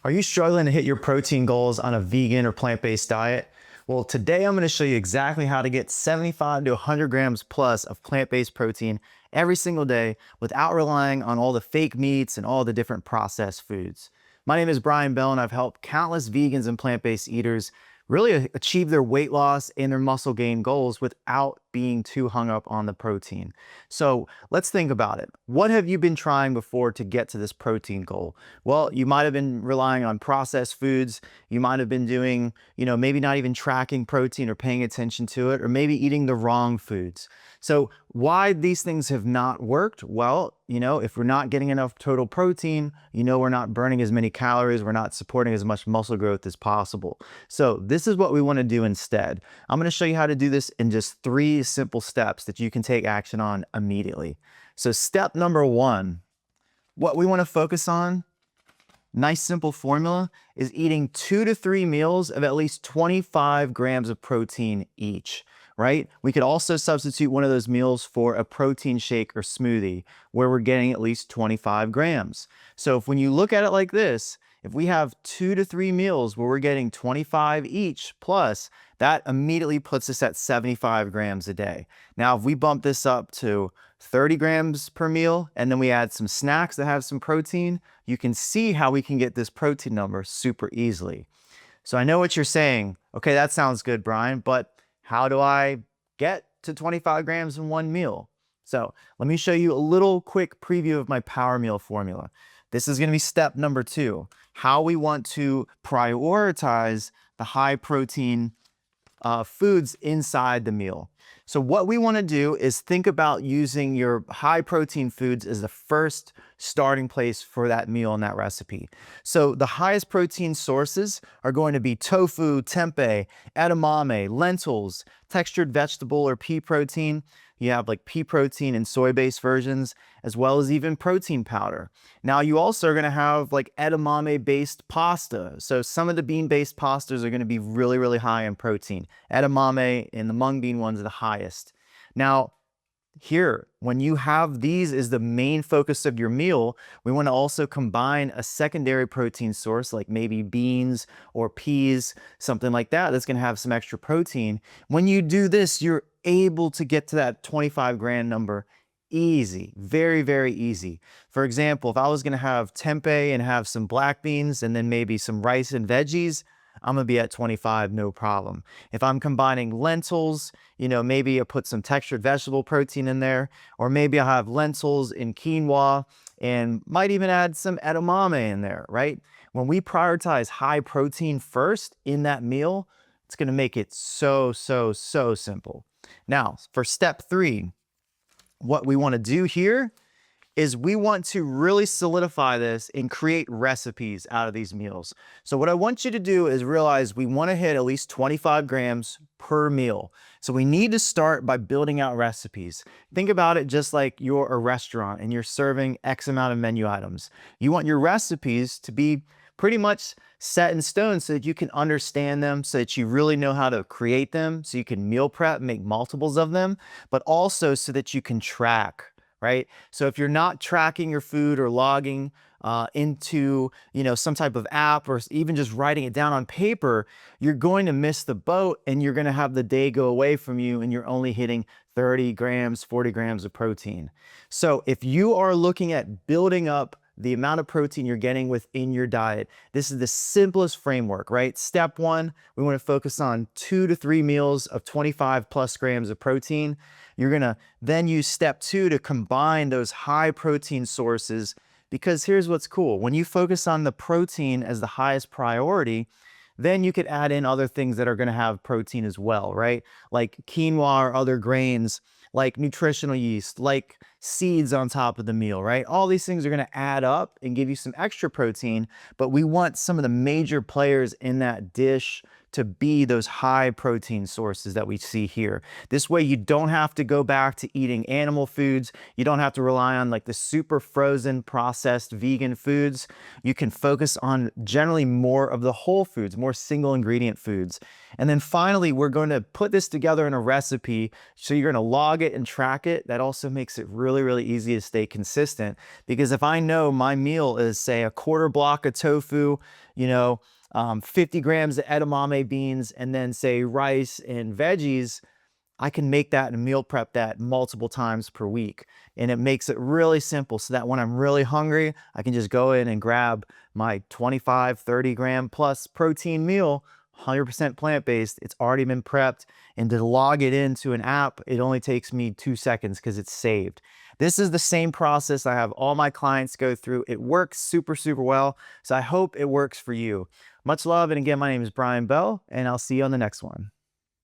Are you struggling to hit your protein goals on a vegan or plant-based diet? Well, today I'm going to show you exactly how to get 75 to 100 grams plus of plant-based protein every single day without relying on all the fake meats and all the different processed foods. My name is Bryan and I've helped countless vegans and plant-based eaters really achieve their weight loss and their muscle gain goals without being too hung up on the protein. So let's think about it. What have you been trying before to get to this protein goal? Well, you might have been relying on processed foods. You might have been doing, maybe not even tracking protein or paying attention to it, or maybe eating the wrong foods. So why these things have not worked? Well, if we're not getting enough total protein, we're not burning as many calories, we're not supporting as much muscle growth as possible. So this is what we want to do instead. I'm going to show you how to do this in just 3 simple steps that you can take action on immediately. So step number 1, what we want to focus on, nice simple formula, is eating 2 to 3 meals of at least 25 grams of protein each, right? We could also substitute one of those meals for a protein shake or smoothie where we're getting at least 25 grams. So when you look at it like this, if we have 2 to 3 meals where we're getting 25 each plus, that immediately puts us at 75 grams a day. Now, if we bump this up to 30 grams per meal, and then we add some snacks that have some protein, you can see how we can get this protein number super easily. So I know what you're saying. Okay, that sounds good, Bryan, but how do I get to 25 grams in one meal? So let me show you a little quick preview of my power meal formula. This is going to be step number 2, how we want to prioritize the high protein foods inside the meal. So what we want to do is think about using your high protein foods as the first starting place for that meal in that recipe. So the highest protein sources are going to be tofu, tempeh, edamame, lentils, textured vegetable or pea protein. You have like pea protein and soy-based versions, as well as even protein powder. Now you also are going to have like edamame-based pasta. So some of the bean-based pastas are going to be really, really high in protein. Edamame and the mung bean ones are the highest. Now, here, when you have these as the main focus of your meal, we want to also combine a secondary protein source like maybe beans or peas, something like that, that's going to have some extra protein. When you do this, you're able to get to that 25 gram number easy, very, very easy. For example, if I was going to have tempeh and have some black beans and then maybe some rice and veggies, I'm gonna be at 25, no problem. If I'm combining lentils, maybe I put some textured vegetable protein in there, or maybe I have lentils and quinoa and might even add some edamame in there, right? When we prioritize high protein first in that meal, it's gonna make it so, so, so simple. Now, for step 3, what we wanna do here is we want to really solidify this and create recipes out of these meals. So what I want you to do is realize we want to hit at least 25 grams per meal. So we need to start by building out recipes. Think about it just like you're a restaurant and you're serving X amount of menu items. You want your recipes to be pretty much set in stone so that you can understand them, so that you really know how to create them, so you can meal prep, make multiples of them, but also so that you can track. Right? So if you're not tracking your food or logging into, some type of app or even just writing it down on paper, you're going to miss the boat and you're going to have the day go away from you and you're only hitting 30 grams, 40 grams of protein. So if you are looking at building up the amount of protein you're getting within your diet, this is the simplest framework, right? Step 1, we want to focus on 2 to 3 meals of 25 plus grams of protein. You're gonna then use step 2 to combine those high protein sources, because here's what's cool. When you focus on the protein as the highest priority, then you could add in other things that are gonna have protein as well, right? Like quinoa or other grains, like nutritional yeast, like seeds on top of the meal, right? All these things are gonna add up and give you some extra protein, but we want some of the major players in that dish to be those high protein sources that we see here. This way you don't have to go back to eating animal foods. You don't have to rely on like the super frozen processed vegan foods. You can focus on generally more of the whole foods, more single ingredient foods. And then finally, we're going to put this together in a recipe. So you're going to log it and track it. That also makes it really really, really easy to stay consistent. Because if I know my meal is, say, a quarter block of tofu, you know, 50 grams of edamame beans, and then say rice and veggies, I can make that and meal prep that multiple times per week. And it makes it really simple so that when I'm really hungry, I can just go in and grab my 25, 30 gram plus protein meal, 100% plant-based. It's already been prepped. And to log it into an app, it only takes me 2 seconds because it's saved. This is the same process I have all my clients go through. It works super, super well. So I hope it works for you. Much love. And again, my name is Bryan Bell, and I'll see you on the next one.